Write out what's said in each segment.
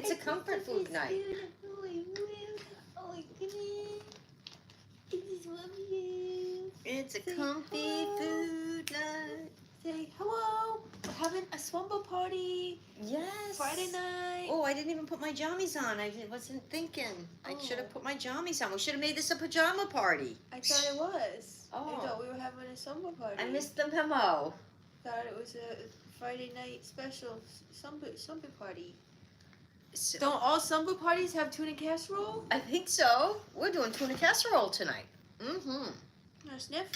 It's a comfort food night. Oh my goodness. It's lovely. It's a comfy food night. Say hello. We're having a Slumber party. Yes. Friday night. Oh, I didn't even put my jammies on. I wasn't thinking. I should have put my jammies on. We should have made this a pajama party. I thought it was. Oh. I thought we were having a Slumber party. I missed the memo. Thought it was a Friday night special Slumber party. So, Don't all Slumber parties have tuna casserole? I think so. We're doing tuna casserole tonight. Mm-hmm. Want to sniff?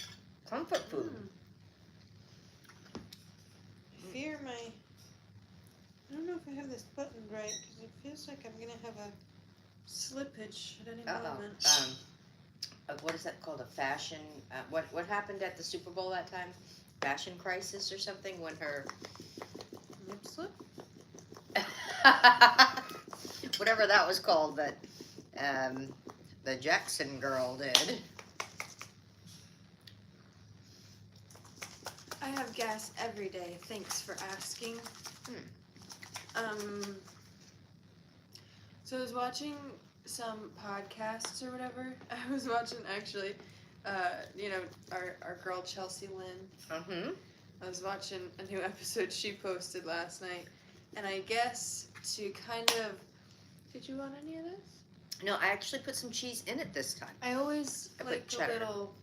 Comfort food. I fear I don't know if I have this buttoned right, because it feels like I'm going to have a slippage at any moment. What is that called? A fashion? What happened at the Super Bowl that time? Fashion crisis or something when her Lip slip? whatever that was called that the Jackson girl did. I have gas every day. Thanks for asking. So I was watching some podcasts or whatever. I was watching actually, our girl Chelsea Lynn. Mm-hmm. I was watching a new episode she posted last night, and I guess to kind of. Did you want any of this? No, I actually put some cheese in it this time. I always I put like cheddar. a little.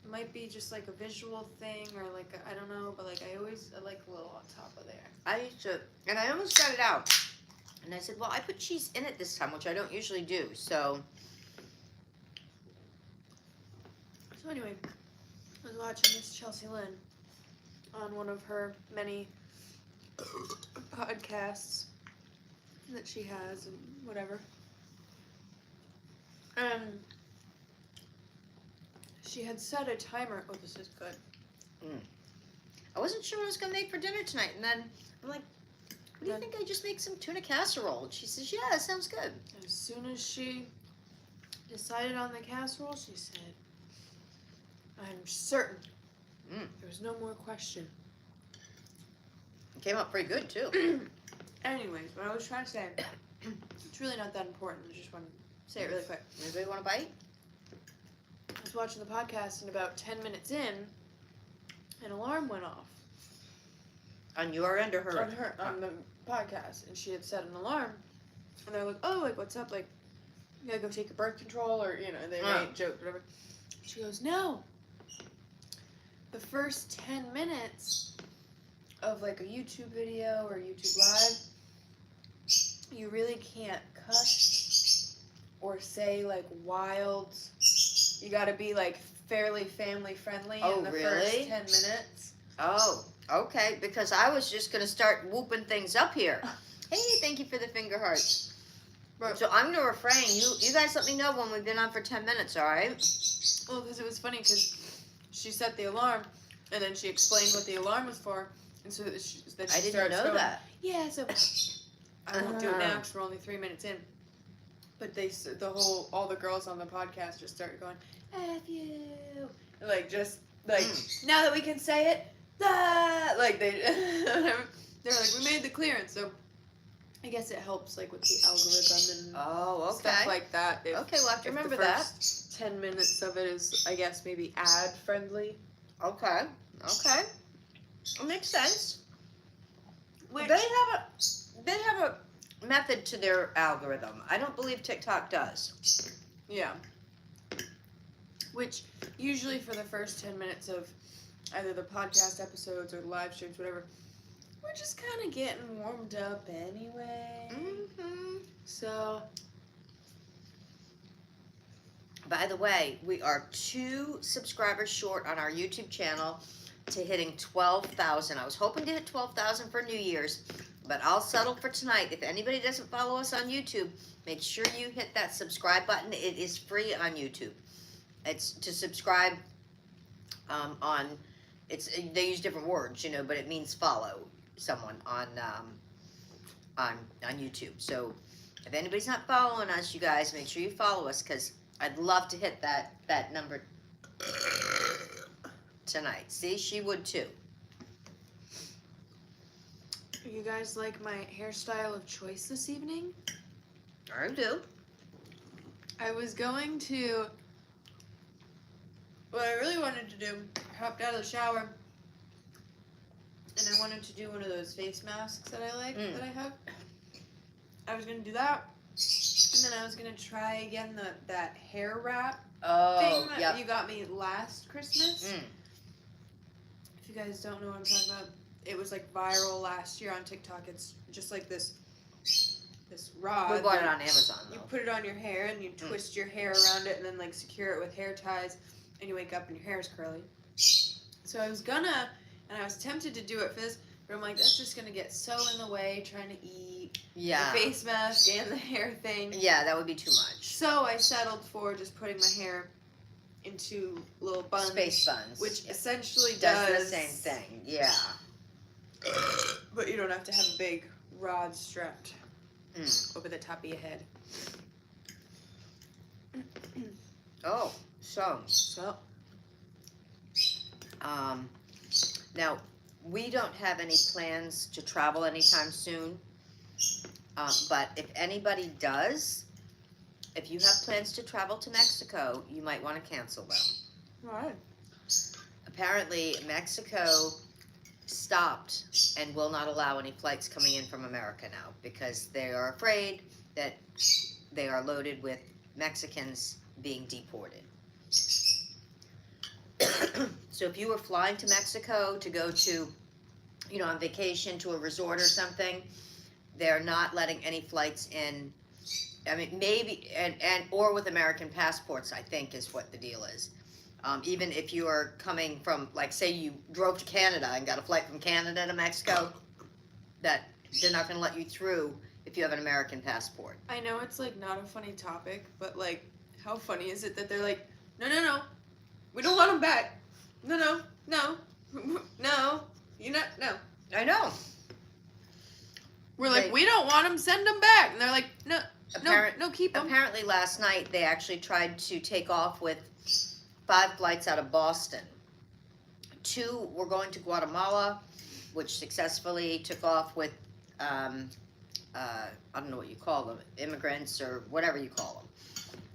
Might be just like a visual thing or like I don't know, but like I like a little on top of there. I used to, and I almost got it out. And I said, well, I put cheese in it this time, which I don't usually do. So Anyway, I was watching Miss Chelsea Lynn on one of her many podcasts that she has and whatever. And she had set a timer. Oh, this is good. I wasn't sure what I was going to make for dinner tonight. And then I'm like, what do you think I just make some tuna casserole? And she says, yeah, that sounds good. As soon as she decided on the casserole, she said, I'm certain. There was no more question. It came out pretty good, too. Anyways, what I was trying to say, it's really not that important. I just want to say it really quick. Anybody want a bite? I was watching the podcast, and about 10 minutes in, an alarm went off. On your end or her? On the podcast, and she had set an alarm, and they're like, oh, like, what's up, like, you gotta go take your birth control, or, they made jokes, whatever. She goes, no. The first 10 minutes of, like, a YouTube video or YouTube Live, you really can't cuss or say, like, wild, you gotta be, like, fairly family friendly in the first 10 minutes. Oh, okay, because I was just going to start whooping things up here. Hey, thank you for the finger hearts. Right. So I'm going to refrain. You guys let me know when we've been on for 10 minutes, all right? Well, because it was funny, because she set the alarm, and then she explained what the alarm was for, and so that she I didn't know that. Yeah, so I won't do it now because we're only 3 minutes in. But all the girls on the podcast just started going, F you. Like, just, like, now that we can say it, like, they're like, we made the clearance, so I guess it helps, like, with the algorithm and stuff like that. Okay, we'll have to remember the that. first 10 minutes of it is, I guess, maybe ad-friendly. Okay. It makes sense. Which, They have a method to their algorithm. I don't believe TikTok does. yeah. Which, usually for the first 10 minutes of either the podcast episodes or the live streams, whatever, we're just kind of getting warmed up anyway. So, by the way, we are 2 subscribers short on our YouTube channel to hitting 12,000. I was hoping to hit 12,000 for New Year's, but I'll settle for tonight. If anybody doesn't follow us on YouTube, make sure you hit that subscribe button. It is free on YouTube. It's to subscribe they use different words, but it means follow someone on YouTube. So if anybody's not following us, you guys, make sure you follow us, because I'd love to hit that number tonight. See, she would too. You guys like my hairstyle of choice this evening? I do. I was going to. What I really wanted to do, I hopped out of the shower, and I wanted to do one of those face masks that I like, that I have. I was going to do that, and then I was going to try again that hair wrap thing that you got me last Christmas. If you guys don't know what I'm talking about, it was like viral last year on TikTok. It's just like this rod. We bought it on Amazon, though. You put it on your hair and you twist your hair around it and then like secure it with hair ties, and you wake up and your hair is curly. So I was gonna, and I was tempted to do it for this, but I'm like, that's just gonna get so in the way trying to eat the face mask and the hair thing. Yeah, that would be too much. So I settled for just putting my hair into little buns. Space buns. Which essentially does the same thing, yeah. But you don't have to have a big rod strapped over the top of your head. So. Now, we don't have any plans to travel anytime soon. But if anybody does, if you have plans to travel to Mexico, you might want to cancel them. Right. Apparently, Mexico stopped and will not allow any flights coming in from America now because they are afraid that they are loaded with Mexicans being deported. So if you were flying to Mexico to go to, on vacation to a resort or something, they're not letting any flights in. I mean, maybe, or with American passports, I think is what the deal is. Even if you are coming from, like, say you drove to Canada and got a flight from Canada to Mexico, that they're not going to let you through if you have an American passport. I know it's, like, not a funny topic, but, like, how funny is it that they're like, no, we don't want them back. No, you not, no. I know. We're like, we don't want them, send them back. And they're like, no, keep them. Apparently last night they actually tried to take off with 5 flights out of Boston. 2 were going to Guatemala, which successfully took off with, I don't know what you call them, immigrants or whatever you call them,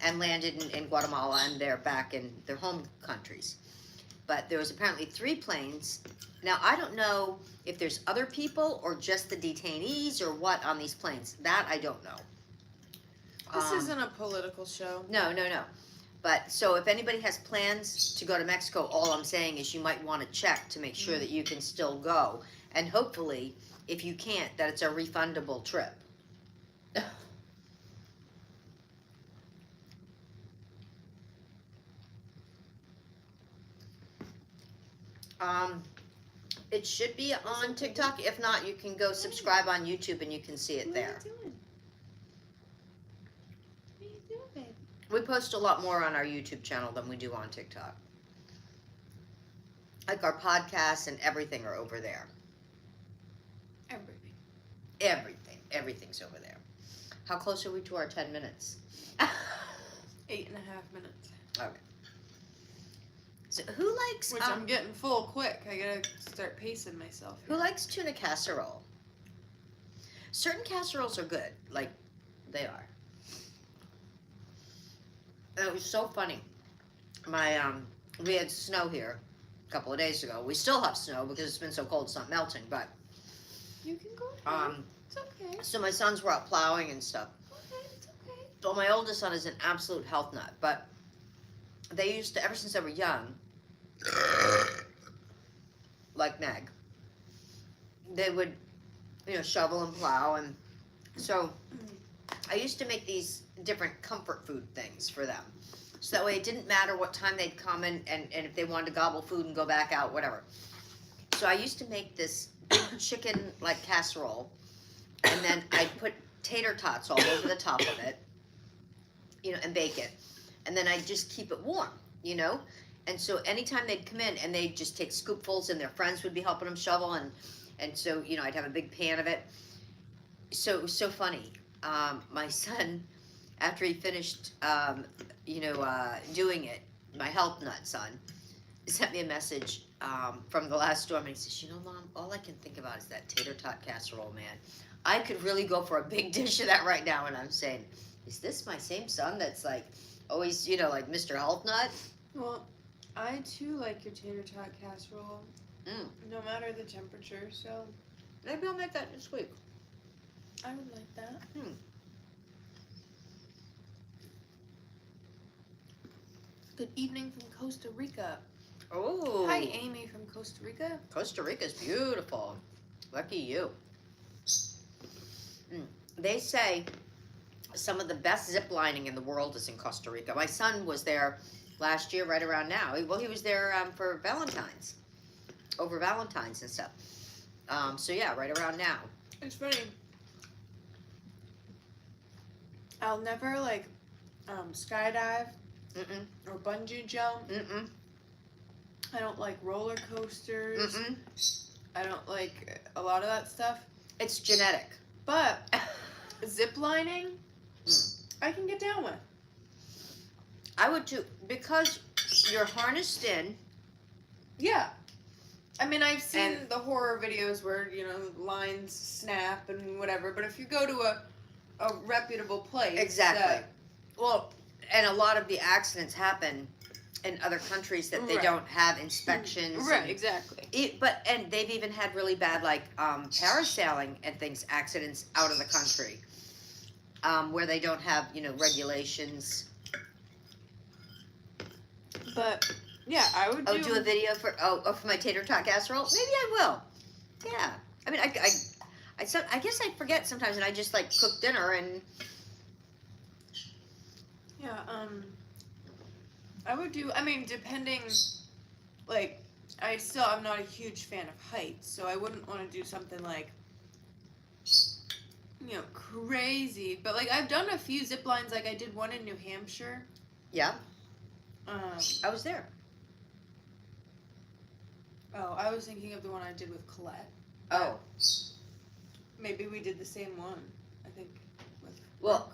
and landed in Guatemala, and they're back in their home countries. But there was apparently 3 planes. Now, I don't know if there's other people or just the detainees or what on these planes. That I don't know. This isn't a political show. No. But so if anybody has plans to go to Mexico, all I'm saying is you might want to check to make sure that you can still go. And hopefully, if you can't, that it's a refundable trip. It should be on TikTok. If not, you can go subscribe on YouTube and you can see it there. What are you doing, babe? We post a lot more on our YouTube channel than we do on TikTok. Like our podcasts and everything are over there. Everything's over there. How close are we to our 10 minutes? 8.5 minutes. Okay. So who likes... Which I'm getting full quick. I gotta start pacing myself. Who likes tuna casserole? Certain casseroles are good. Like, they are. And it was so funny. We had snow here a couple of days ago. We still have snow because it's been so cold it's not melting, but... You can go ahead. It's okay. So my sons were out plowing and stuff. Okay, it's okay. So my oldest son is an absolute health nut, but they used to, ever since they were young, like Meg, they would, shovel and plow, and so I used to make these different comfort food things for them. So that way it didn't matter what time they'd come and if they wanted to gobble food and go back out, whatever. So I used to make this big chicken, like, casserole, and then I'd put tater tots all over the top of it, and bake it. And then I'd just keep it warm, And so anytime they'd come in and they'd just take scoopfuls and their friends would be helping them shovel, and so, I'd have a big pan of it. So it was so funny. My son, after he finished, doing it, my health nut son, sent me a message from the last storm, and he says, Mom, all I can think about is that tater tot casserole, man. I could really go for a big dish of that right now. And I'm saying, is this my same son that's like always, like Mr. Health Nut? Well, I too like your tater tot casserole, Mm. no matter the temperature. So Maybe I'll make that this week. I would like that. Good evening from Costa Rica. Oh. Hi, Amy from Costa Rica. Costa Rica's beautiful. Lucky you. They say some of the best zip lining in the world is in Costa Rica. My son was there last year, right around now. Well, he was there for Valentine's, over Valentine's and stuff. So yeah, right around now. It's funny. I'll never skydive Mm-mm. or bungee jump. Mm-mm. I don't like roller coasters. Mm-mm. I don't like a lot of that stuff. It's genetic. But zip lining, Mm. I can get down with. I would too, because you're harnessed in. Yeah. I mean, I've seen And- the horror videos where, lines snap and whatever, but if you go to a reputable place. Exactly. Well, and a lot of the accidents happen in other countries that they Right. don't have inspections. Right, and- exactly. and they've even had really bad parasailing and things accidents out of the country, where they don't have regulations. But, yeah, I would Do a video for my tater tot casserole. Maybe I will. Yeah. I mean, I guess I forget sometimes, and I just cook dinner and. Yeah, I would do, depending, I'm not a huge fan of heights, so I wouldn't want to do something crazy. But, I've done a few zip lines, I did one in New Hampshire. Yeah. I was there. Oh, I was thinking of the one I did with Colette. Oh. Maybe we did the same one, I think, with Well,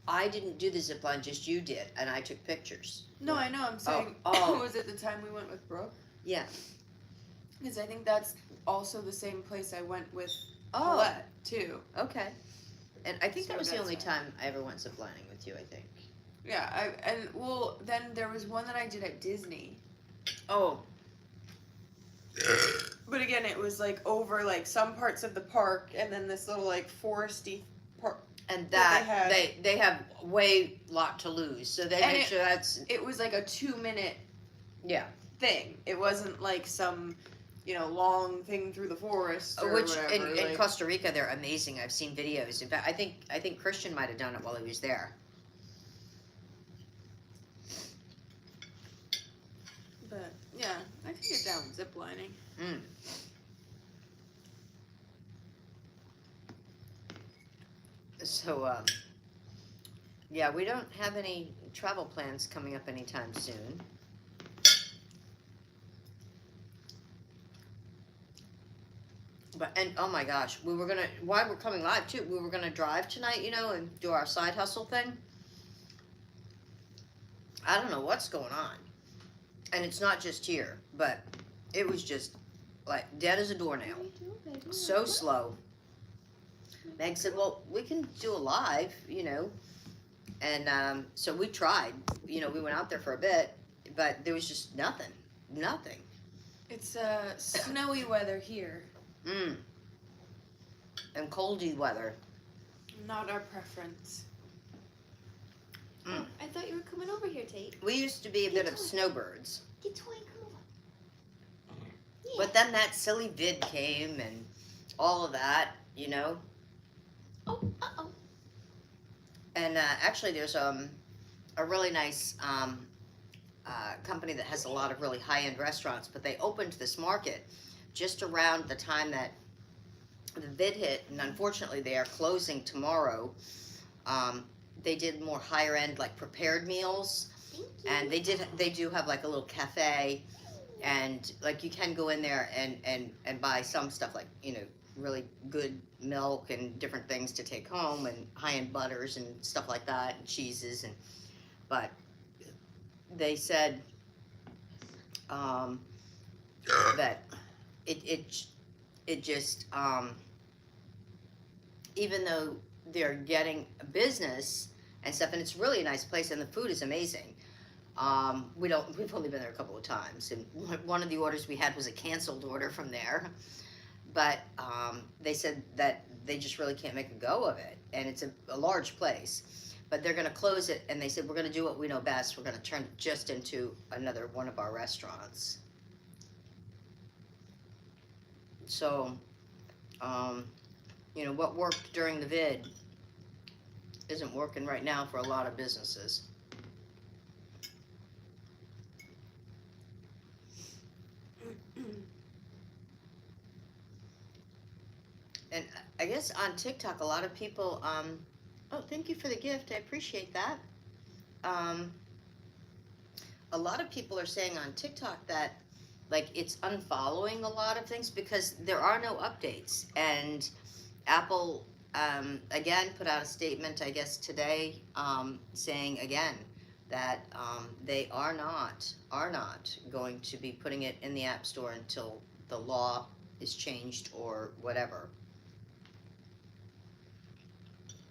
I didn't do the zip line, just you did, and I took pictures. No, I know, I'm saying, Oh. was it the time we went with Brooke? Yeah. Because I think that's also the same place I went with Oh. Colette, too. Okay. And I think So that was the that's only fine. time I ever went ziplining with you, I think. Yeah, then there was one that I did at Disney. Oh. But again, it was over some parts of the park and then this little foresty part. And That that they they have way lot to lose, so they And make sure that's It was a 2-minute yeah. thing. It wasn't some long thing through the forest or Which whatever. in Costa Rica they're amazing. I've seen videos. In fact, I think Christian might have done it while he was there. But yeah, I can get down with zip lining. Mm. So yeah, we don't have any travel plans coming up anytime soon. And oh my gosh, while we're coming live too, we were gonna drive tonight, and do our side hustle thing. I don't know what's going on. And it's not just here, but it was just dead as a doornail. So slow. Meg said, well, we can do a live, and so we tried, we went out there for a bit, but there was just nothing. It's snowy weather here. And coldy weather. Not our preference. Oh, I thought you were coming over here, Tate. We used to be a bit of snowbirds, Get Toy, come over. Yeah. but then that silly vid came and all of that, Oh, uh-oh. And actually there's a really nice company that has a lot of really high-end restaurants, but they opened this market just around the time that the vid hit, and unfortunately they are closing tomorrow. They did more higher-end prepared meals. Thank you. And they do have a little cafe, and you can go in there and buy some stuff really good milk and different things to take home, and high-end butters and stuff like that, and cheeses, but they said that it just even though they're getting a business and stuff, and it's really a nice place, and the food is amazing. We've only been there a couple of times, and one of the orders we had was a canceled order from there. But they said that they just really can't make a go of it, and it's a large place. But they're going to close it, and they said, we're going to do what we know best. We're going to turn it just into another one of our restaurants. So, what worked during the vid isn't working right now for a lot of businesses. And I guess on TikTok, a lot of people, oh, thank you for the gift. I appreciate that. A lot of people are saying on TikTok that, like, it's unfollowing a lot of things because there are no updates. And Apple, again, put out a statement, I guess, today, saying, again, that they are not going to be putting it in the App Store until the law is changed or whatever.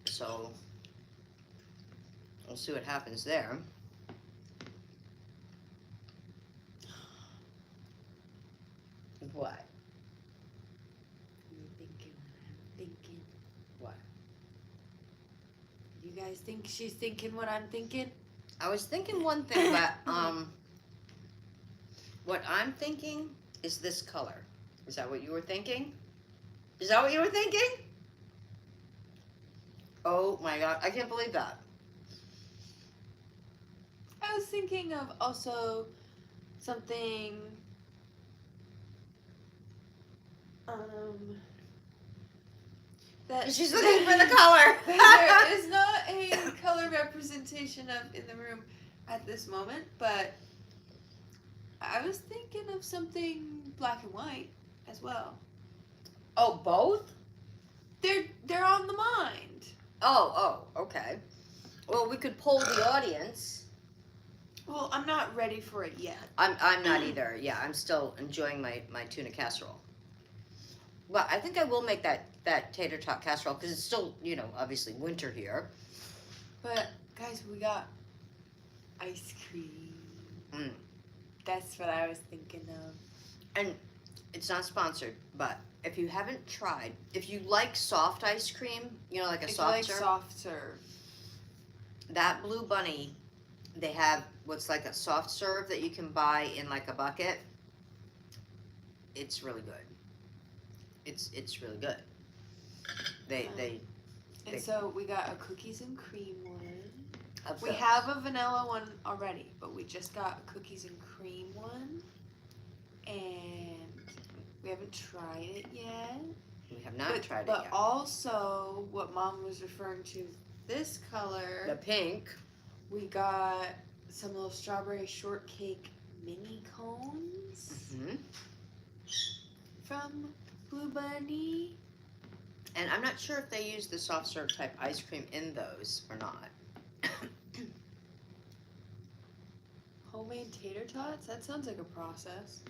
So we'll see what happens there. What? You're thinking what I'm thinking. What? You guys think she's thinking what I'm thinking? I was thinking one thing, but what I'm thinking is this color. Is that what you were thinking? Is that what you were thinking? Oh my God, I can't believe that. I was thinking of also something. That She's looking for the color. there is not a color representation of in the room at this moment, but I was thinking of something black and white as well. Oh, both? They're on the mind. Oh, okay. Well, we could poll the audience. Well, I'm not ready for it yet. I'm not either. Yeah, I'm still enjoying my tuna casserole. Well, I think I will make that tater tot casserole because it's still, obviously winter here. But guys, we got ice cream. Mm. That's what I was thinking of. And it's not sponsored, but if you haven't tried, if you like soft ice cream, like a soft serve, soft serve. that Blue Bunny, they have what's like a soft serve that you can buy in like a bucket. It's really good. It's really good. And so we got a cookies and cream one. We those. have a vanilla one already, but we just got a cookies and cream one. And we haven't tried it yet. We have not tried it But yet. also, what Mom was referring to, this color, The pink. we got some little strawberry shortcake mini cones Hmm. from Blue Bunny. And I'm not sure if they use the soft serve type ice cream in those or not. Homemade tater tots? That sounds like a process.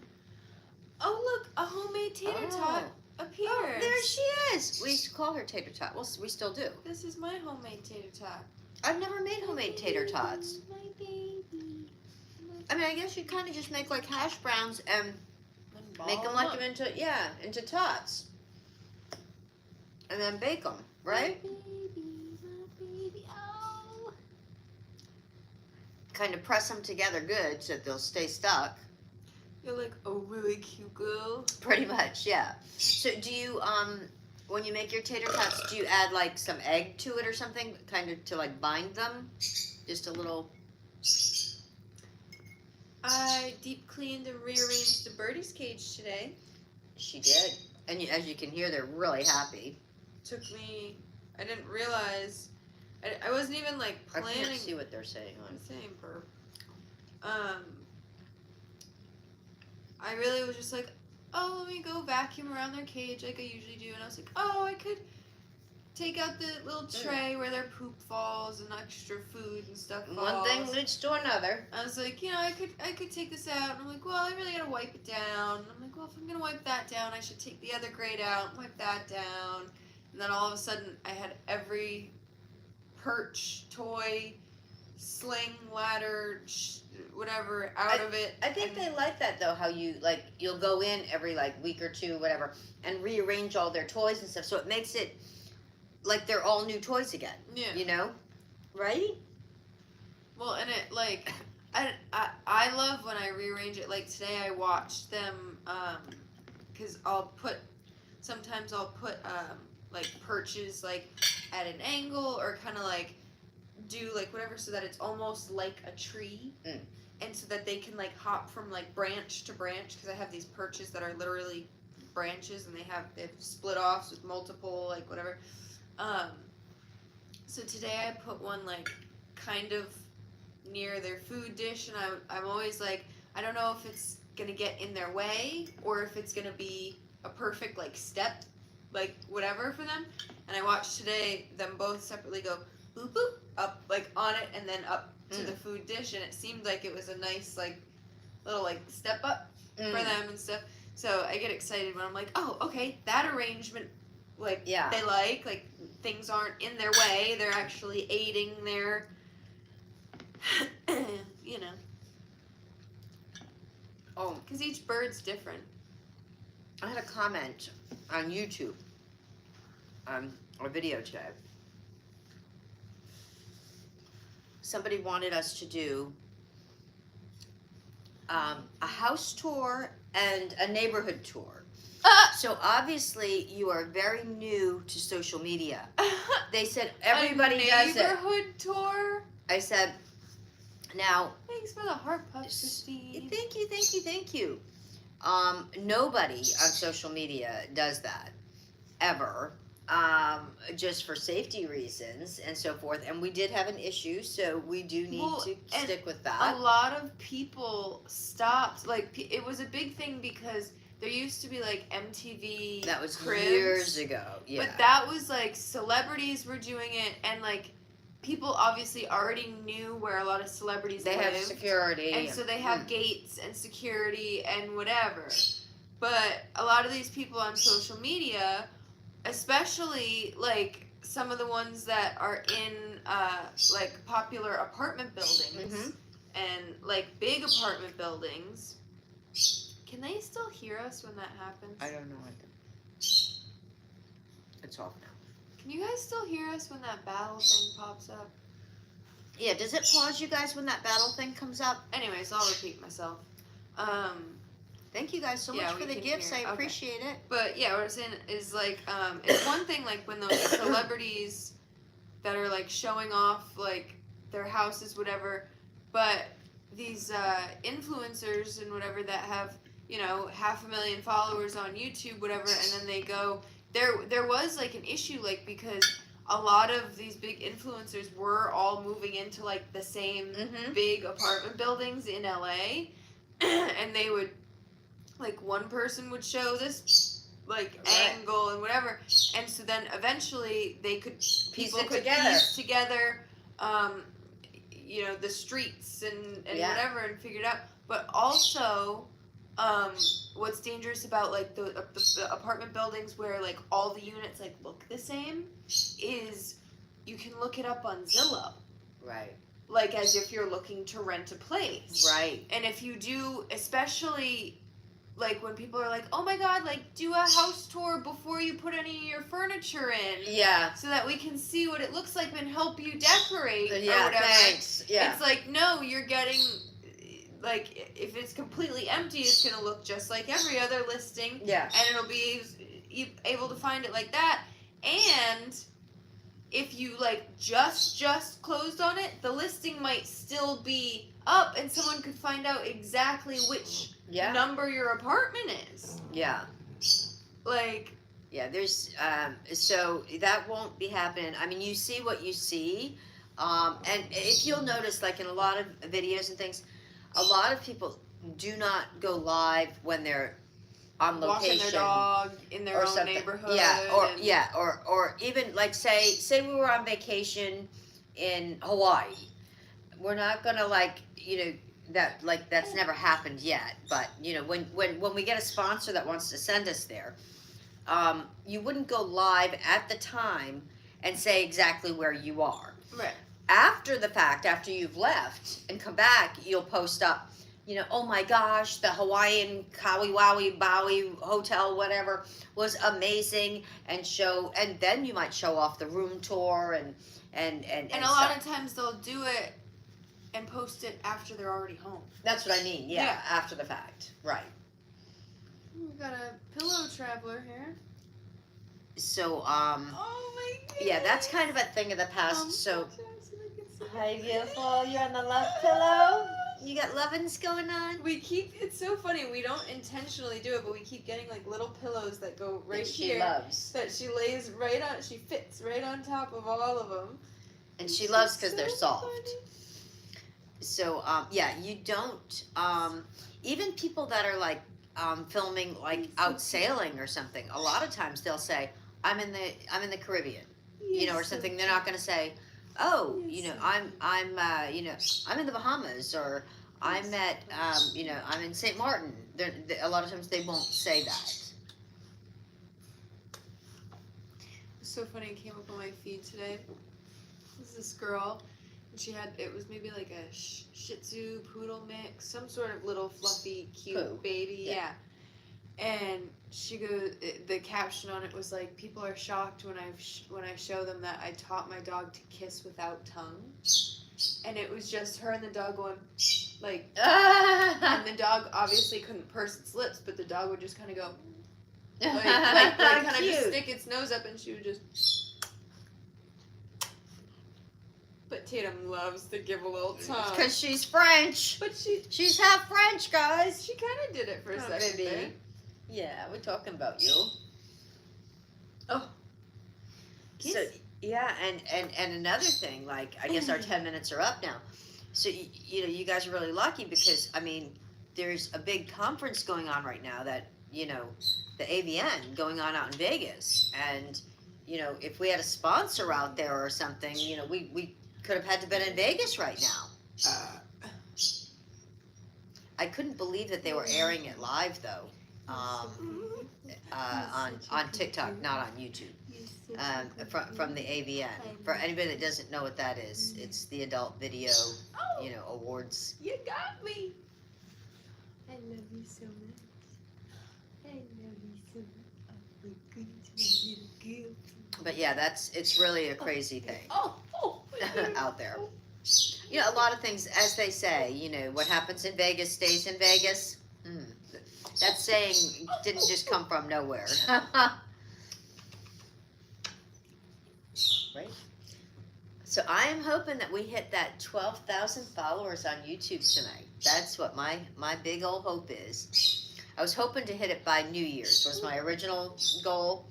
Oh, look, a homemade tater tot appears. Oh, there she is. We used to call her tater tot. Well, we still do. This is my homemade tater tot. I've never made homemade tater tots. My baby. I mean, I guess you kind of just make like hash browns and make them Ball like up. them into tots, and then bake them, right? My baby. Oh. Kind of press them together good so that they'll stay stuck. You're like a really cute girl. Pretty much, yeah. So do you when you make your tater tots, do you add like some egg to it or something, kind of to like bind them? Just a little. I deep cleaned and rearranged the birdie's cage today. She did, and as you can hear, they're really happy. Took me. I didn't realize. I wasn't even like I planning. can't see what they're saying on. Same burp. I really was just like, oh, let me go vacuum around their cage like I usually do, and I was like, oh, I could take out the little tray where their poop falls and extra food and stuff falls. One thing leads to another. I was like, I could take this out. And I'm like, well, I really gotta wipe it down. And I'm like, well, if I'm gonna wipe that down, I should take the other grate out and wipe that down. And then all of a sudden, I had every perch, toy, sling, ladder, whatever out of it. I think they like that though. How you'll go in every week or two, whatever, and rearrange all their toys and stuff. So it makes it like they're all new toys again. Yeah. Right? Well, and it I love when I rearrange it. Like today, I watched them because sometimes I'll put perches at an angle or kind of do whatever so that it's almost like a tree. And so that they can hop from branch to branch, because I have these perches that are literally branches and they've split offs with multiple whatever. So today I put one kind of near their food dish, and I'm always I don't know if it's gonna get in their way or if it's gonna be a perfect step whatever for them. And I watched today them both separately go boop boop up on it and then up to the food dish, and it seemed like it was a nice little step up for them and stuff. So I get excited when I'm like, oh, okay, that arrangement they things aren't in their way, they're actually aiding their Oh, because each bird's different. I had a comment on YouTube a video today. Somebody wanted us to do a house tour and a neighborhood tour. So obviously you are very new to social media. They said everybody does it. A neighborhood tour? I said, now. Thanks for the heart puffs, Christine. Thank you. Nobody on social media does that ever. Just for safety reasons and so forth. And we did have an issue, so we do need to stick with that. A lot of people stopped. It was a big thing because there used to be MTV. That was cribs, years ago. Yeah. But that was celebrities were doing it, and people obviously already knew where a lot of celebrities lived. They have security. And so they have gates and security and whatever. But a lot of these people on social media, especially some of the ones that are in popular apartment buildings and big apartment buildings, can they still hear us when that happens? I don't know. It's off now. Can you guys still hear us when that battle thing pops up? Yeah, does it pause you guys when that battle thing comes up? Anyways, I'll repeat myself. Thank you guys so much for the gifts. I appreciate it. But yeah, what I'm saying is it's one thing when those celebrities that are showing off their houses, whatever, but these influencers and whatever that have 500,000 followers on YouTube, whatever, and then they go there was an issue because a lot of these big influencers were all moving into the same big apartment buildings in LA, and they would one person would show this angle and whatever, and so then eventually people could piece together the streets and whatever and figure it out. But also what's dangerous about the apartment buildings where all the units look the same is you can look it up on Zillow. Right. As if you're looking to rent a place. Right. And if you do, especially when people are oh my god, do a house tour before you put any of your furniture in. Yeah. So that we can see what it looks like and help you decorate or yeah, whatever. Thanks. Yeah. It's no, you're getting if it's completely empty, it's gonna look just like every other listing. Yeah. And it'll be able to find it like that. And if you just closed on it, the listing might still be up, and someone could find out exactly which number your apartment is. Yeah. Yeah, there's so that won't be happening. I mean, you see what you see, and if you'll notice, in a lot of videos and things, a lot of people do not go live when they're on walking location. their dog in their or own something. neighborhood. Yeah, or even like say we were on vacation in Hawaii. We're not gonna that's never happened yet. But when we get a sponsor that wants to send us there, you wouldn't go live at the time and say exactly where you are. Right. After the fact, after you've left and come back, you'll post up, oh my gosh, the Hawaiian Kawi Wawi Bowie hotel, whatever, was amazing, and then you might show off the room tour and a lot of times they'll do it and post it after they're already home. That's what I mean. Yeah, after the fact, right. We got a pillow traveler here. So oh my goodness. Yeah, that's kind of a thing of the past. So hi, beautiful. You're on the love pillow. You got lovin's going on. It's so funny. We don't intentionally do it, but we keep getting like little pillows that go right she here. Loves. That she lays right on. She fits right on top of all of them. And she loves because they're soft. Funny. So you don't. Even people that are like filming like out sailing or something. A lot of times they'll say, "I'm in the Caribbean," or something. They're not going to say, "Oh, I'm in the Bahamas," or "I'm at I'm in St. Martin." A lot of times they won't say that. It's so funny. It came up on my feed today. This girl, and it was maybe like a Shih Tzu poodle mix, some sort of little fluffy cute baby. Yeah. And she goes, the caption on it was like, people are shocked when I show them that I taught my dog to kiss without tongue. And it was just her and the dog going like, and the dog obviously couldn't purse its lips, but the dog would just kind of go like kind of just stick its nose up, and she would just. But Tatum loves to give a little tongue. Because she's French. But she's half French, guys. She kind of did it for a second. Baby. Yeah, we're talking about you. Oh. Kiss. So yeah, and another thing, like I guess our 10 minutes are up now. So you guys are really lucky because there's a big conference going on right now that the AVN going on out in Vegas, and if we had a sponsor out there or something, we could have had to been in Vegas right now. I couldn't believe that they were airing it live though, on TikTok, not on YouTube. From the AVN. For anybody that doesn't know what that is, it's the Adult Video, Awards. You got me. I love you so much. I love you so much. Oh, good to my little girl. But yeah, it's really a crazy thing out there. Oh. A lot of things, as they say, what happens in Vegas stays in Vegas. That saying didn't just come from nowhere. Right? So I am hoping that we hit that 12,000 followers on YouTube tonight. That's what my big old hope is. I was hoping to hit it by New Year's was my original goal,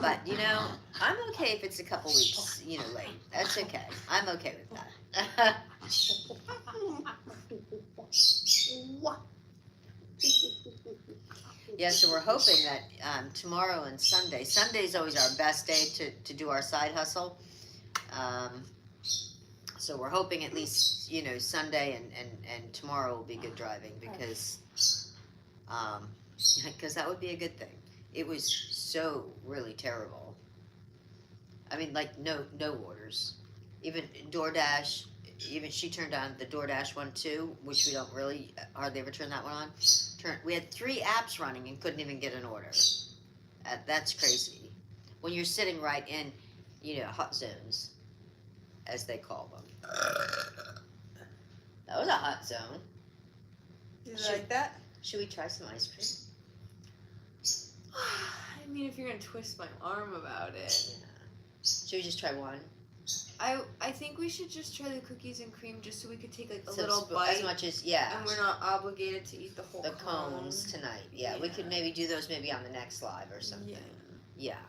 but I'm okay if it's a couple weeks late. That's okay. I'm okay with that. Yeah, so we're hoping that tomorrow and Sunday. Sunday's always our best day to do our side hustle. So we're hoping at least Sunday and tomorrow will be good driving because that would be a good thing. It was so really terrible. No orders, even DoorDash. Even she turned on the DoorDash one too, which we don't really hardly ever turn that one on. We had 3 apps running and couldn't even get an order. That's crazy. When you're sitting right in, hot zones, as they call them. That was a hot zone. You like that? Should we try some ice cream? If you're gonna twist my arm about it. Yeah. Should we just try one? I think we should just try the cookies and cream just so we could take a little bite. As much as, yeah. And we're not obligated to eat the whole The cones tonight. Yeah, we could maybe do those maybe on the next live or something. Yeah.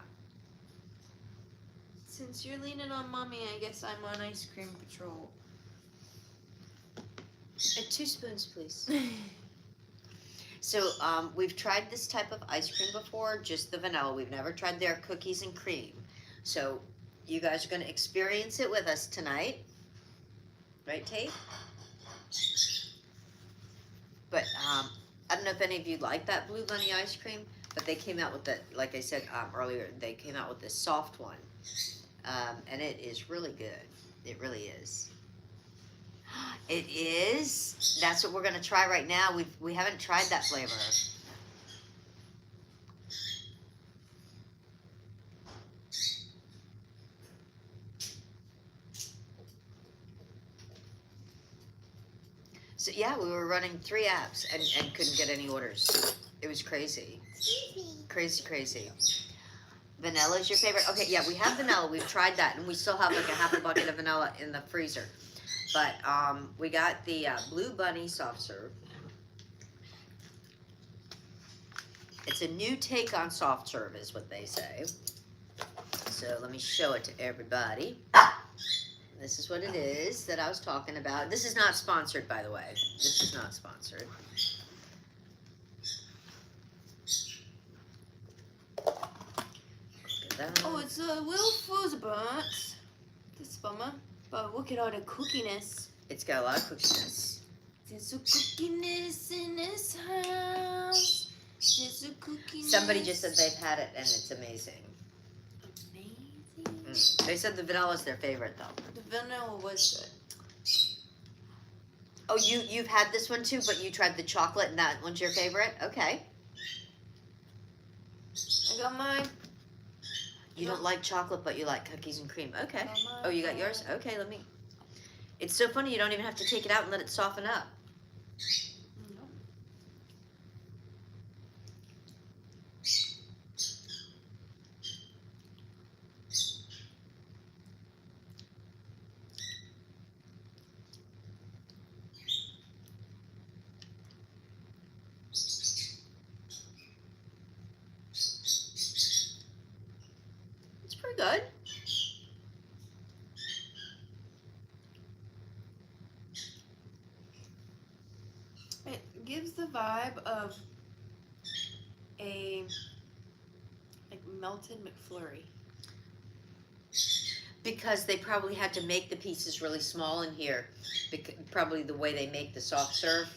Since you're leaning on mommy, I guess I'm on ice cream patrol. 2 spoons, please. So we've tried this type of ice cream before, just the vanilla. We've never tried their cookies and cream. So you guys are going to experience it with us tonight. Right, Tate? But I don't know if any of you like that Blue Bunny ice cream, but they came out with the, like I said earlier, they came out with this soft one. And it is really good. It really is. It is. That's what we're going to try right now. We haven't tried that flavor. So yeah, we were running 3 apps and couldn't get any orders. It was crazy. Crazy, crazy. Vanilla is your favorite? Okay, yeah, we have vanilla. We've tried that, and we still have like a half a bucket of vanilla in the freezer. But we got the Blue Bunny soft serve. It's a new take on soft serve, is what they say. So let me show it to everybody. This is what it is that I was talking about. This is not sponsored, by the way. This is not sponsored. Oh, it's a little fuzz, this bummer. But look at all the cookiness. It's got a lot of cookiness. There's a cookiness in this house. There's a cookiness. Somebody just said they've had it and it's amazing. Amazing. They said the vanilla is their favorite, though. The vanilla was good. Oh, you've had this one too, but you tried the chocolate and that one's your favorite? Okay. I got mine. You don't like chocolate, but you like cookies and cream. Okay. Got mine. Oh, you got yours? Okay, let me. It's so funny you don't even have to take it out and let it soften up. No. It's pretty good. It gives the vibe of a like melted McFlurry. Because they probably had to make the pieces really small in here. Probably the way they make the soft serve.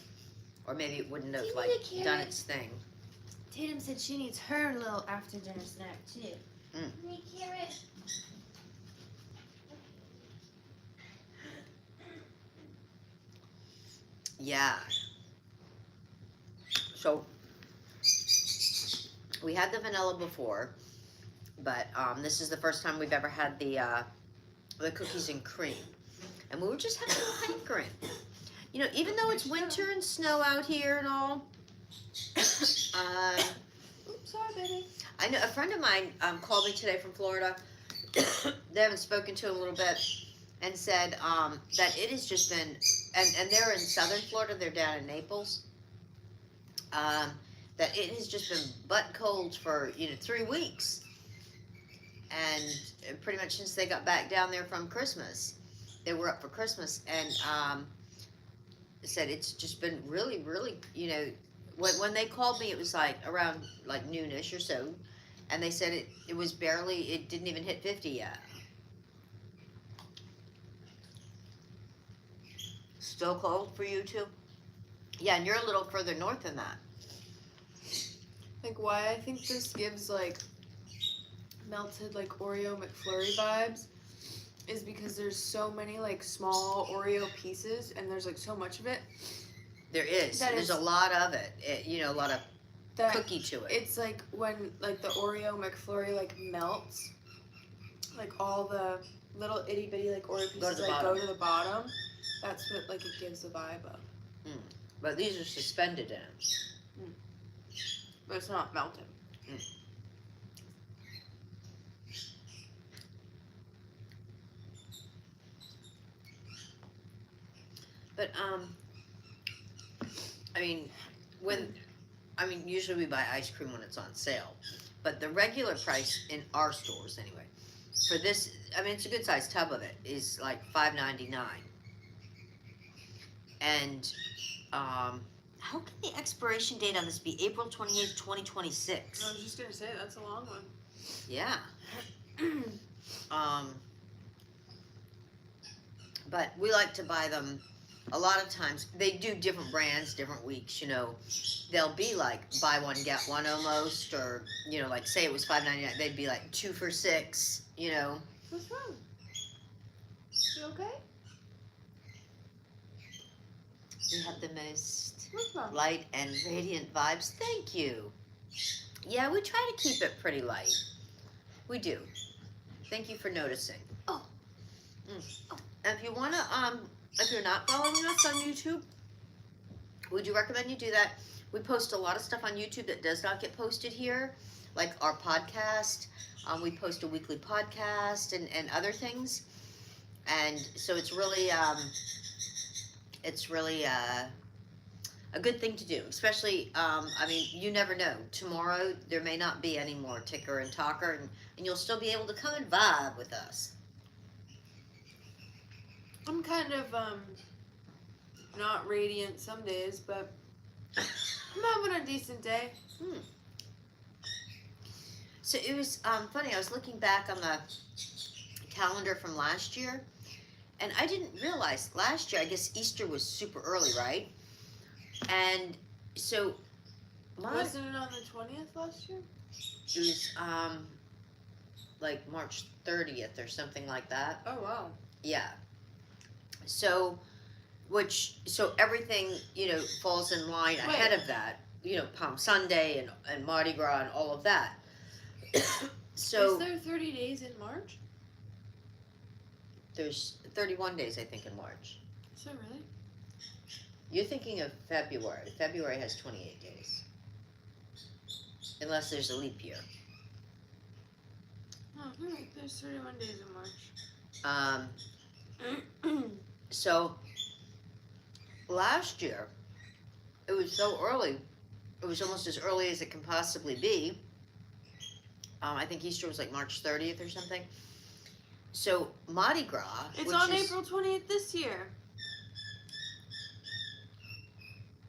Or maybe it wouldn't have Do you like need a carrot? done its thing. Tatum said she needs her little after dinner snack too. Need carrot. Yeah. So we had the vanilla before, but this is the first time we've ever had the cookies and cream, and we were just having a hankering. You know, even though it's winter and snow out here and all, Oops, sorry, baby. I know a friend of mine called me today from Florida. They haven't spoken to him a little bit, and said that it has just been, and they're in southern Florida. They're down in Naples. That it has just been butt cold for 3 weeks, and pretty much since they got back down there from Christmas, they were up for Christmas, and said it's just been really, really, when they called me, it was like around like noonish or so, and they said it was barely, it didn't even hit 50 yet. Still cold for you too? Yeah, and you're a little further north than that. Like why I think this gives like melted like Oreo McFlurry vibes is because there's so many like small Oreo pieces and there's like so much of it. There is. That There's is- a lot of it. A lot of That cookie to it. it's like when like the Oreo McFlurry like melts, like all the little itty bitty like Oreo pieces Go to the like bottom. go to the bottom. That's what like it gives the vibe of. But these are suspended in it. But it's not melted. But usually we buy ice cream when it's on sale. But the regular price in our stores anyway, for this, it's a good sized tub of it, is like $5.99. And How can the expiration date on this be April 28th, 2026? I was just gonna say that's a long one. Yeah. Um, but we like to buy them a lot of times. They do different brands, different weeks, you know. They'll be like buy one, get one almost, or, you know, like say it was $5.99, they'd be like 2 for $6, you know. What's wrong? You okay? We have the most What's wrong? light and radiant vibes. Thank you. Yeah, we try to keep it pretty light. We do. Thank you for noticing. Oh. And if you wanna, if you're not following us on YouTube, we do recommend you do that. We post a lot of stuff on YouTube that does not get posted here, like our podcast. We post a weekly podcast and other things, and so it's really a good thing to do. Especially, I mean, you never know. Tomorrow there may not be any more Ticker and Talker, and you'll still be able to come and vibe with us. I'm kind of not radiant some days, but I'm having a decent day. So it was funny. I was looking back on the calendar from last year, and I didn't realize last year, I guess Easter was super early, right? And so Wasn't it on the 20th last year? it was like March 30th or something like that. Oh wow. Yeah. So everything, you know, falls in line ahead of that. You know, Palm Sunday and Mardi Gras and all of that. So is there 30 days in March? there's 31 days, I think, in March. Is there really? You're thinking of February. February has 28 days. Unless there's a leap year. Oh, you're right. There's 31 days in March. So last year, it was so early. It was almost as early as it can possibly be. I think Easter was like March 30th or something. So Mardi Gras, It's which on is, April 28th this year.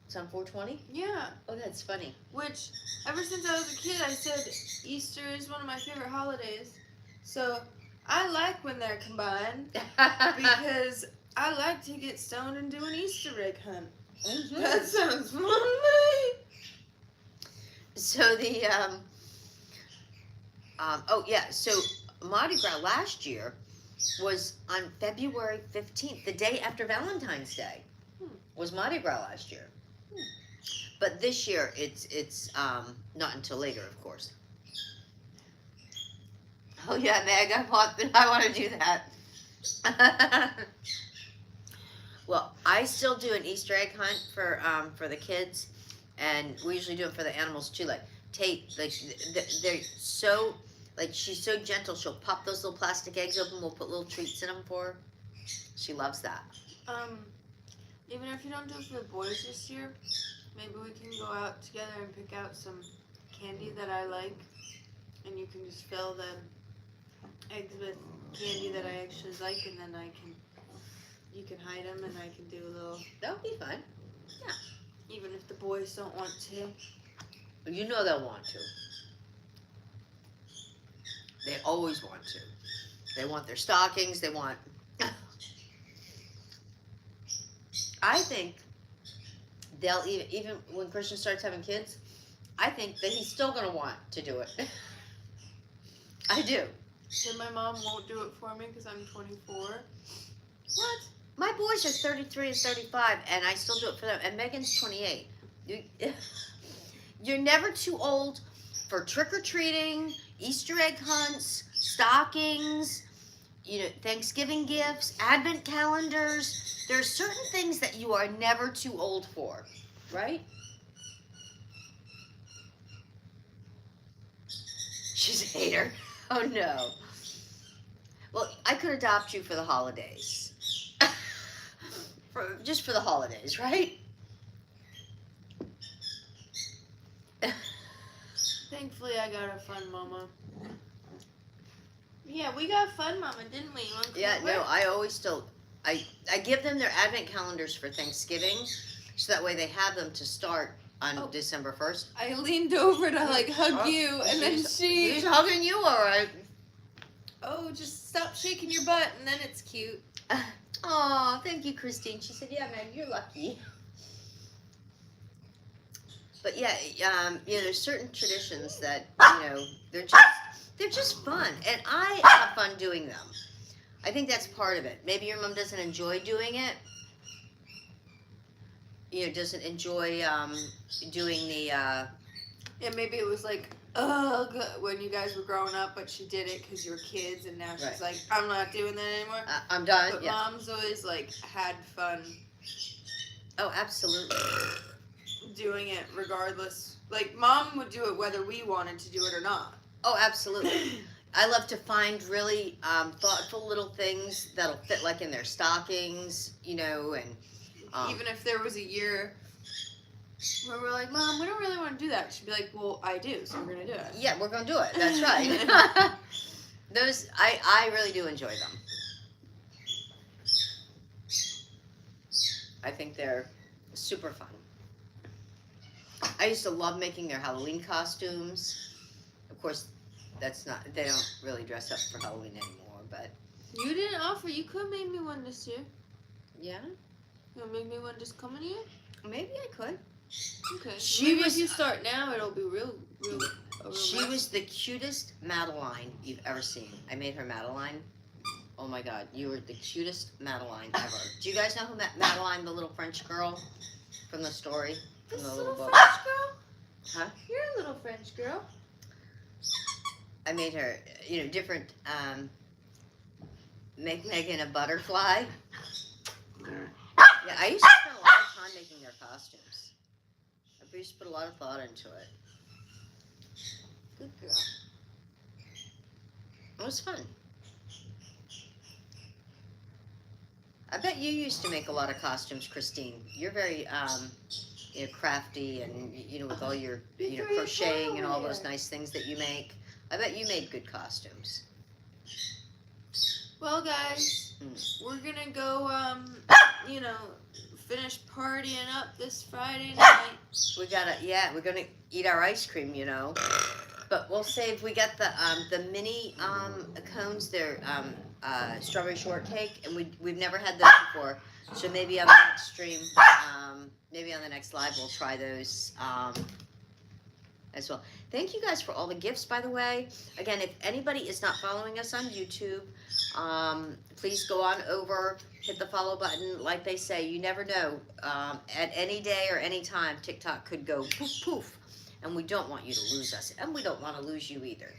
It's on 420? Yeah. Oh, that's funny. Which, ever since I was a kid, I said Easter is one of my favorite holidays. So I like when they're combined because I like to get stoned and do an Easter egg hunt. Mhm. That sounds fun. So the oh yeah, so Mardi Gras last year was on February 15th, the day after Valentine's Day. Was Mardi Gras last year. But this year it's not until later, of course. Oh yeah, Meg, I want to do that. Well, I still do an Easter egg hunt for the kids, and we usually do it for the animals too. Like Tate, like they're so, like, she's so gentle. She'll pop those little plastic eggs open. We'll put little treats in them for her. She loves that. Even if you don't do it for the boys this year, maybe we can go out together and pick out some candy that I like, and you can just fill the eggs with candy that I actually like, and then you can hide them, and I can do a little. That would be fun. Even if the boys don't want to. You know they'll want to. They always want to. They want their stockings. They want. I think they'll even when Christian starts having kids, I think that he's still gonna want to do it. I do. So my mom won't do it for me because I'm 24. What? My boys are 33 and 35, and I still do it for them. And Megan's 28. You're never too old for trick-or-treating, Easter egg hunts, stockings, you know, Thanksgiving gifts, Advent calendars. There are certain things that you are never too old for, right? She's a hater. Oh, no. Well, I could adopt you for the holidays. Just for the holidays, right? Thankfully, I got a fun mama. Yeah, we got fun mama, didn't we? Yeah, no, I always still, I give them their advent calendars for Thanksgiving, so that way they have them to start on Oh. December 1st. I leaned over to like hug you, and then She's hugging you, all right. oh, just stop shaking your butt, and then it's cute. Oh, thank you, Christine. She said, "Yeah, man, you're lucky." But yeah, there's certain traditions that they're just fun, and I have fun doing them. I think that's part of it. Maybe your mom doesn't enjoy doing it. Doesn't enjoy doing the. Yeah, maybe it was like, ugh, when you guys were growing up, but she did it because you were kids, and now she's Right. like, I'm not doing that anymore. I'm done. But Yeah. Mom's always like had fun Oh, absolutely. doing it regardless. Like, Mom would do it whether we wanted to do it or not. Oh, absolutely. I love to find really thoughtful little things that'll fit like in their stockings, and Even if there was a year where we're like, Mom, we don't really want to do that. She'd be like, well, I do, so we're going to do it. yeah, we're gonna do it. That's right. Those I really do enjoy them. I think they're super fun. I used to love making their Halloween costumes. Of course, they don't really dress up for Halloween anymore, but You didn't offer. You could have made me one this year. yeah, You want to make me one this coming year? maybe I could. Okay. She Maybe was- if you start now, it'll be real. She was the cutest Madeline you've ever seen. I made her Madeline. Oh my God, you were the cutest Madeline ever. Do you guys know who Madeline, the little French girl from the story? From This the little book? French girl? Huh? You're a little French girl. I made her, different, make Megan a butterfly. Yeah, I used to spend a lot of time making their costumes. I used to put a lot of thought into it. Good girl. It was fun. I bet you used to make a lot of costumes, Christine. You're very, crafty and, with all your, Before you crocheting go and all over those there. nice things that you make. I bet you made good costumes. Well, guys, Mm. we're gonna go, finish partying up this Friday night. We're gonna eat our ice cream, But we'll save. We got the mini cones. They're strawberry shortcake, and we've never had those before. So maybe on the next stream, maybe on the next live, we'll try those as well. Thank you guys for all the gifts, by the way. Again, if anybody is not following us on YouTube, please go on over, hit the follow button. Like they say, you never know. At any day or any time, TikTok could go poof poof. And we don't want you to lose us. And we don't want to lose you either.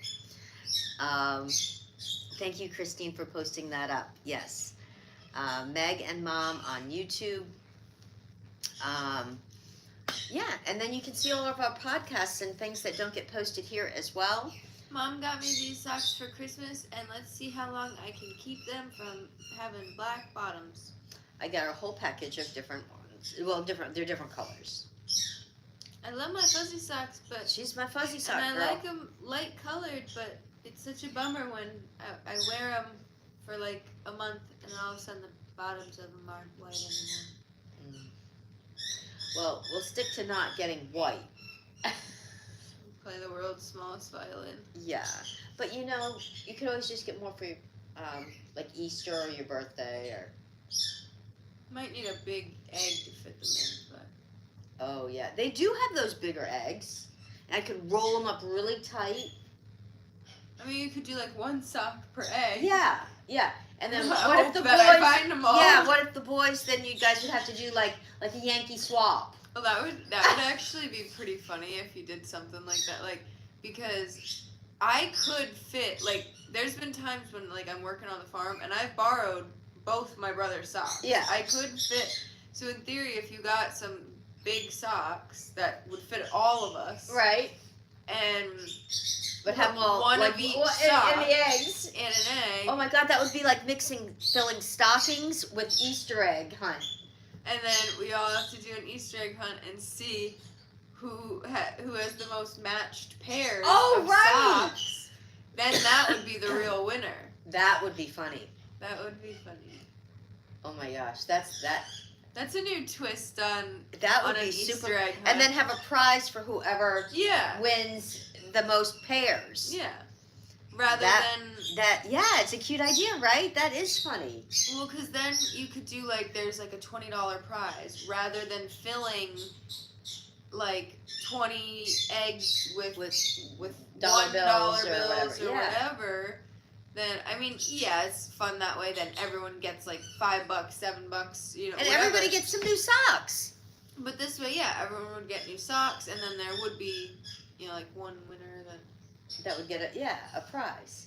Thank you, Christine, for posting that up. Yes. Meg and Mom on YouTube. Yeah, and then you can see all of our podcasts and things that don't get posted here as well. Mom got me these socks for Christmas, and let's see how long I can keep them from having black bottoms. I got a whole package of different ones. Well, they're different colors. I love my fuzzy socks, but She's my fuzzy sock and I girl. like them light colored, but it's such a bummer when I wear them for like a month, and all of a sudden the bottoms of them aren't white anymore. Well, we'll stick to not getting white. Play the world's smallest violin. Yeah, but you can always just get more for your, like Easter or your birthday or. Might need a big egg to fit them in, but. Oh yeah, they do have those bigger eggs. And I could roll them up really tight. I mean, you could do like one sock per egg. Yeah. And then I what if hope the that I boys? find them all. Yeah. What if the boys? Then you guys would have to do like a Yankee swap. Well, that would actually be pretty funny if you did something like that, like, because I could fit, like, there's been times when, like, I'm working on the farm and I've borrowed both my brother's socks. Yeah. I could fit. So in theory, if you got some big socks that would fit all of us, Right. and But have them all one like, of each and sock the eggs. and an egg, Oh my God, that would be like filling stockings with Easter egg hunt. and then we all have to do an Easter egg hunt and see who has the most matched pairs Oh, of right. socks. Then that would be the real winner. That would be funny. That would be funny. Oh my gosh, That's a new twist on That would an be Easter super. egg. And then have a prize for whoever yeah, wins the most pairs. yeah. Rather That- than Yeah, it's a cute idea, right? That is funny. well, because then you could do like there's like a $20 prize rather than filling like 20 eggs with Dollar $1 bills bills or or whatever. whatever. Then I mean, yeah, it's fun that way. Then everyone gets like $5, $7, you know, And whatever. everybody gets some new socks. But this way, yeah, everyone would get new socks, and then there would be, you know, like one winner That would get a prize.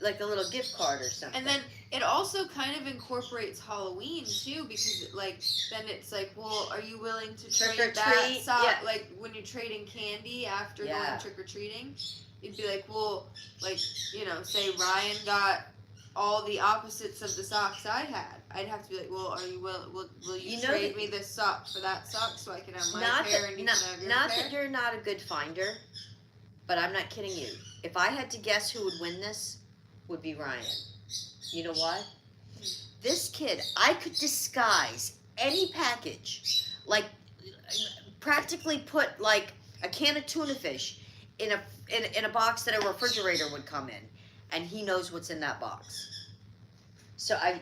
Like a little gift card or something. And then it also kind of incorporates Halloween too, because like then it's like, well, are you willing to Trick trade or that treat, sock? yeah. Like when you're trading candy after Yeah. going trick or treating, you'd be like, well, like you know, say Ryan got all the opposites of the socks I had. I'd have to be like, well, are you will you, You know trade that- me this sock for that sock so I can have my not pair that, and you not, can have your not pair? that you're not a good finder, but I'm not kidding you. If I had to guess who would win this, would be Ryan. You know why? This kid, I could disguise any package, like practically put like a can of tuna fish in a box that a refrigerator would come in, and he knows what's in that box. So I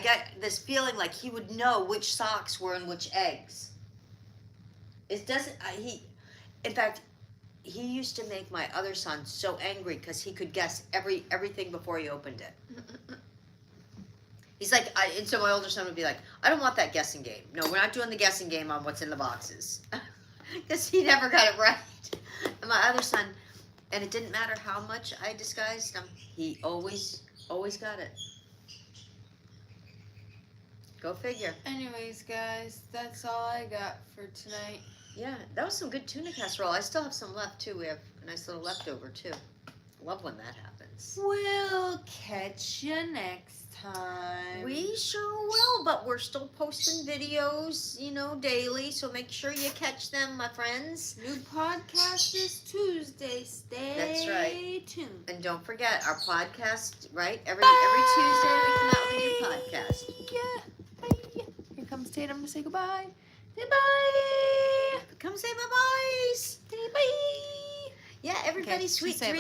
got this feeling like he would know which socks were in which eggs. It doesn't. In fact, he used to make my other son so angry because he could guess everything before he opened it. He's like, and so my older son would be like, I don't want that guessing game. No, we're not doing the guessing game on what's in the boxes. Because he never got it right. And my other son, and it didn't matter how much I disguised him, he always got it. Go figure. Anyways, guys, that's all I got for tonight. Yeah, that was some good tuna casserole. I still have some left too. We have a nice little leftover too. Love when that happens. We'll catch you next time. We sure will, but we're still posting videos, daily. So make sure you catch them, my friends. New podcast this Tuesday. Stay That's right. tuned. And don't forget our podcast, right? Every Bye. Tuesday we come out with a new podcast. Yeah. Bye. Here comes Tatum to say goodbye. Say bye. Come say bye-byes. Say bye. Yeah, everybody, Okay, sweet say dreams.